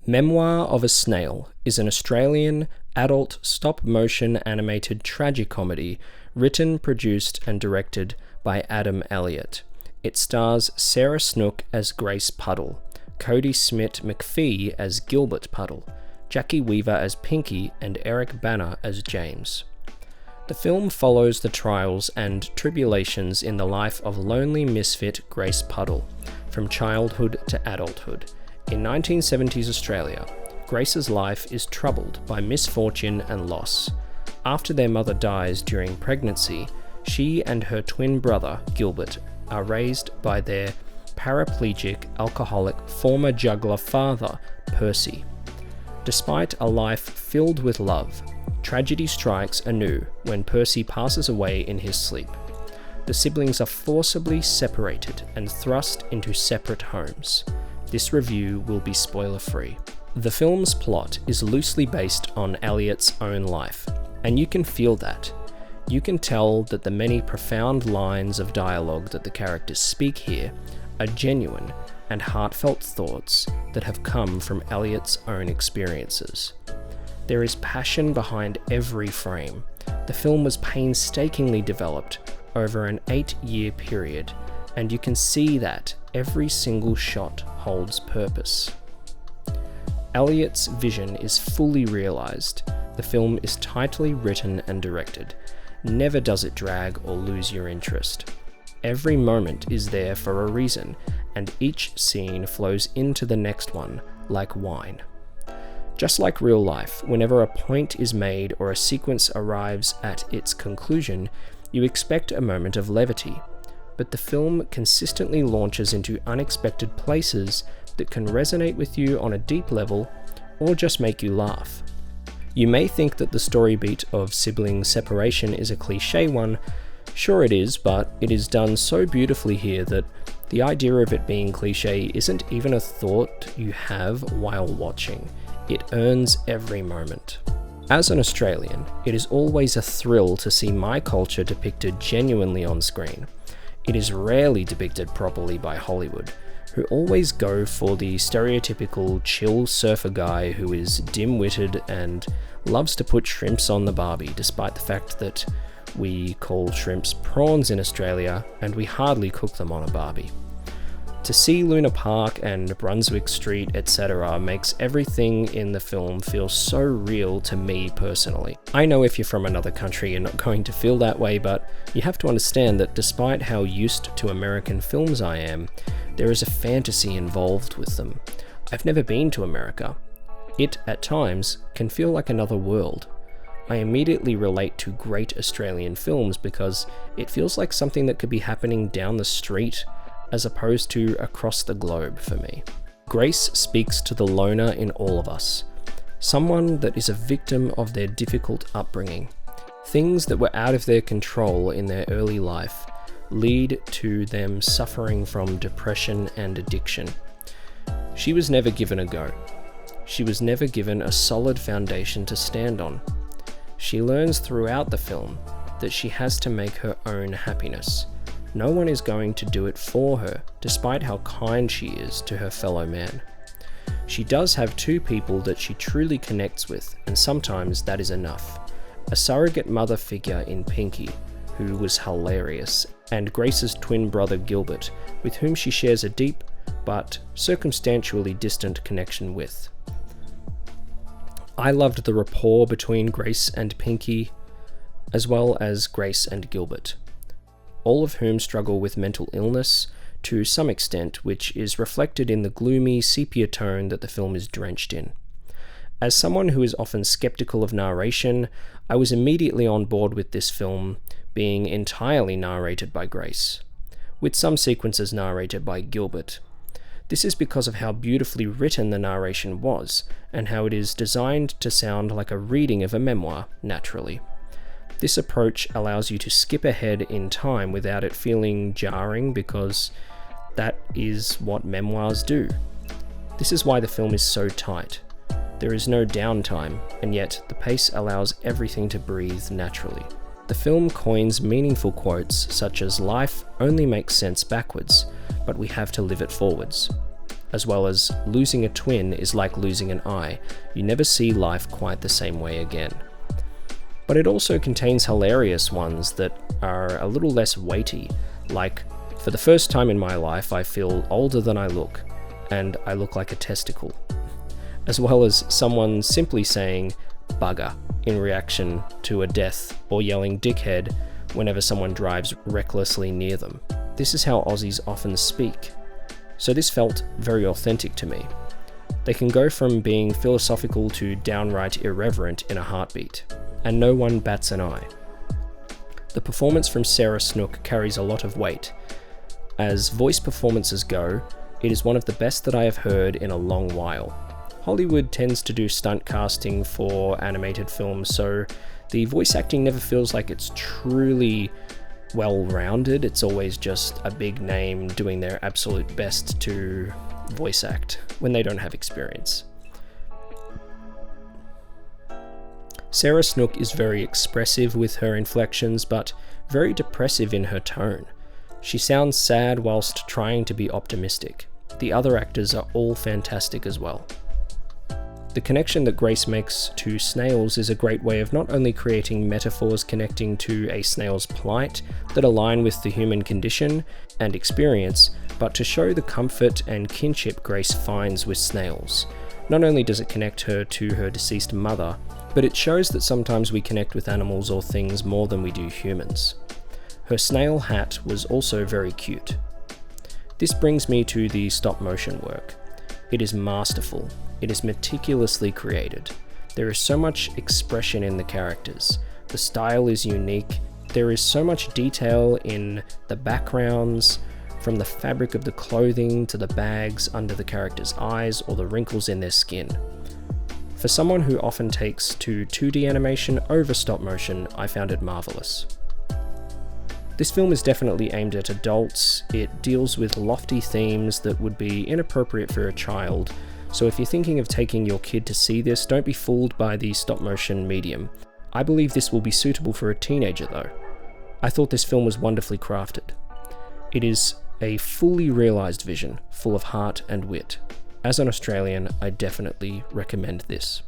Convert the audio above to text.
Memoir of a Snail is an Australian adult stop-motion animated tragicomedy written, produced and directed by Adam Elliot. It stars Sarah Snook as Grace Puddle, Cody Smith McPhee as Gilbert Puddle, Jackie Weaver as Pinky and Eric Banner as James. The film follows the trials and tribulations in the life of lonely misfit Grace Puddle, from childhood to adulthood. In 1970s Australia, Grace's life is troubled by misfortune and loss. After their mother dies during pregnancy, she and her twin brother, Gilbert, are raised by their paraplegic, alcoholic, former juggler father, Percy. Despite a life filled with love, tragedy strikes anew when Percy passes away in his sleep. The siblings are forcibly separated and thrust into separate homes. This review will be spoiler-free. The film's plot is loosely based on Elliot's own life, and you can feel that. You can tell that the many profound lines of dialogue that the characters speak here are genuine and heartfelt thoughts that have come from Elliot's own experiences. There is passion behind every frame. The film was painstakingly developed over an 8-year period, and you can see that every single shot holds purpose. Elliot's vision is fully realized. The film is tightly written and directed. Never does it drag or lose your interest. Every moment is there for a reason, and each scene flows into the next one like wine. Just like real life, whenever a point is made or a sequence arrives at its conclusion, you expect a moment of levity. But the film consistently launches into unexpected places that can resonate with you on a deep level or just make you laugh. You may think that the story beat of sibling separation is a cliche one. Sure it is, but it is done so beautifully here that the idea of it being cliche isn't even a thought you have while watching. It earns every moment. As an Australian, it is always a thrill to see my culture depicted genuinely on screen. It is rarely depicted properly by Hollywood, who always go for the stereotypical chill surfer guy who is dim-witted and loves to put shrimps on the barbie, despite the fact that we call shrimps prawns in Australia and we hardly cook them on a barbie. To see Luna Park and Brunswick Street, etc. makes everything in the film feel so real to me personally. I know if you're from another country you're not going to feel that way, but you have to understand that despite how used to American films I am, there is a fantasy involved with them. I've never been to America. It, at times, can feel like another world. I immediately relate to great Australian films because it feels like something that could be happening down the street as opposed to across the globe for me. Grace speaks to the loner in all of us, someone that is a victim of their difficult upbringing. Things that were out of their control in their early life lead to them suffering from depression and addiction. She was never given a go. She was never given a solid foundation to stand on. She learns throughout the film that she has to make her own happiness. No one is going to do it for her, despite how kind she is to her fellow man. She does have two people that she truly connects with, and sometimes that is enough. A surrogate mother figure in Pinky, who was hilarious, and Grace's twin brother Gilbert, with whom she shares a deep but circumstantially distant connection with. I loved the rapport between Grace and Pinky, as well as Grace and Gilbert, all of whom struggle with mental illness to some extent, which is reflected in the gloomy sepia tone that the film is drenched in. As someone who is often skeptical of narration, I was immediately on board with this film being entirely narrated by Grace, with some sequences narrated by Gilbert. This is because of how beautifully written the narration was, and how it is designed to sound like a reading of a memoir, naturally. This approach allows you to skip ahead in time without it feeling jarring, because that is what memoirs do. This is why the film is so tight. There is no downtime, and yet the pace allows everything to breathe naturally. The film coins meaningful quotes such as "Life only makes sense backwards, but we have to live it forwards." as well as losing a twin is like losing an eye. You never see life quite the same way again. But it also contains hilarious ones that are a little less weighty, like, for the first time in my life I feel older than I look, and I look like a testicle. As well as someone simply saying bugger in reaction to a death, or yelling dickhead whenever someone drives recklessly near them. This is how Aussies often speak, so this felt very authentic to me. They can go from being philosophical to downright irreverent in a heartbeat, and no one bats an eye. The performance from Sarah Snook carries a lot of weight. As voice performances go, it is one of the best that I have heard in a long while. Hollywood tends to do stunt casting for animated films, so the voice acting never feels like it's truly well-rounded. It's always just a big name doing their absolute best to voice act when they don't have experience. Sarah Snook is very expressive with her inflections, but very depressive in her tone. She sounds sad whilst trying to be optimistic. The other actors are all fantastic as well. The connection that Grace makes to snails is a great way of not only creating metaphors connecting to a snail's plight that align with the human condition and experience, but to show the comfort and kinship Grace finds with snails. Not only does it connect her to her deceased mother, but it shows that sometimes we connect with animals or things more than we do humans. Her snail hat was also very cute. This brings me to the stop motion work. It is masterful. It is meticulously created. There is so much expression in the characters. The style is unique. There is so much detail in the backgrounds, from the fabric of the clothing to the bags under the characters' eyes or the wrinkles in their skin. For someone who often takes to 2D animation over stop motion, I found it marvelous. This film is definitely aimed at adults. It deals with lofty themes that would be inappropriate for a child, so if you're thinking of taking your kid to see this, don't be fooled by the stop motion medium. I believe this will be suitable for a teenager though. I thought this film was wonderfully crafted. It is a fully realised vision, full of heart and wit. As an Australian, I definitely recommend this.